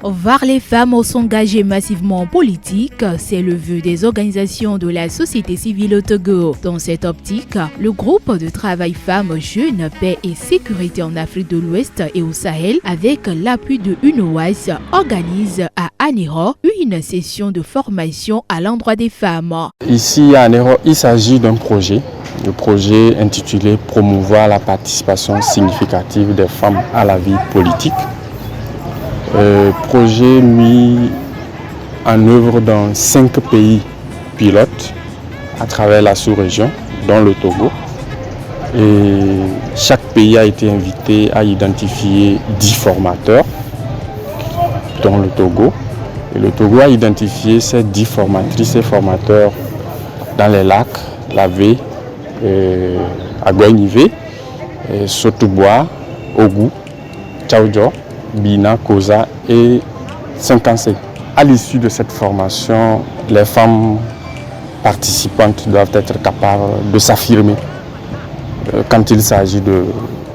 Voir les femmes s'engager massivement en politique, c'est le vœu des organisations de la société civile au Togo. Dans cette optique, le groupe de travail Femmes, Jeunes, Paix et Sécurité en Afrique de l'Ouest et au Sahel, avec l'appui de UNOWAS, organise à Anéro une session de formation à l'endroit des femmes. Ici à Anéro, il s'agit d'un projet. Le projet intitulé « Promouvoir la participation significative des femmes à la vie politique ». Projet mis en œuvre dans 5 pays pilotes à travers la sous-région, dont le Togo. Et chaque pays a été invité à identifier 10 formateurs, dont le Togo. Et le Togo a identifié ces 10 formatrices et formateurs dans les lacs, Lavé, Agoignivé, Sotobois, Ogou, Tchaoudjo, Bina, Koza et Saint-Cancé. À l'issue de cette formation, les femmes participantes doivent être capables de s'affirmer quand il s'agit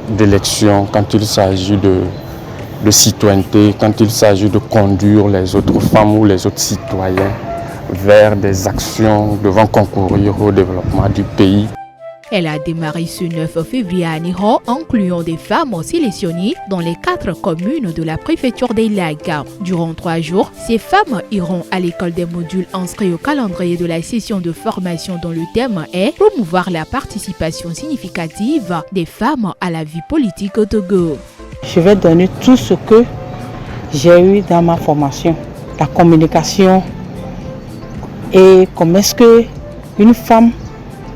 d'élections, quand il s'agit de citoyenneté, quand il s'agit de conduire les autres femmes ou les autres citoyens vers des actions devant concourir au développement du pays. Elle a démarré ce 9 février à Anéro, incluant des femmes sélectionnées dans les 4 communes de la préfecture des Lacs. Durant 3 jours, ces femmes iront à l'école des modules inscrits au calendrier de la session de formation dont le thème est promouvoir la participation significative des femmes à la vie politique au Togo. Je vais donner tout ce que j'ai eu dans ma formation, la communication et comment est-ce qu'une femme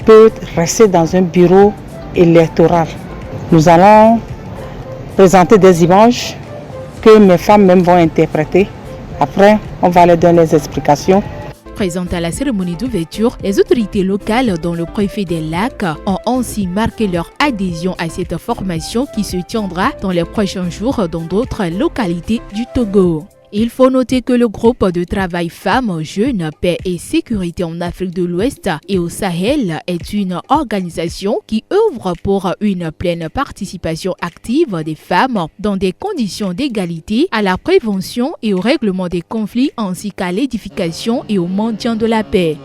peut rester dans un bureau électoral. Nous allons présenter des images que mes femmes même vont interpréter. Après, on va leur donner les explications. Présentes à la cérémonie d'ouverture, les autorités locales, dont le préfet des Lacs, ont ainsi marqué leur adhésion à cette formation qui se tiendra dans les prochains jours dans d'autres localités du Togo. Il faut noter que le groupe de travail Femmes, Jeunes, Paix et Sécurité en Afrique de l'Ouest et au Sahel est une organisation qui œuvre pour une pleine participation active des femmes dans des conditions d'égalité à la prévention et au règlement des conflits ainsi qu'à l'édification et au maintien de la paix.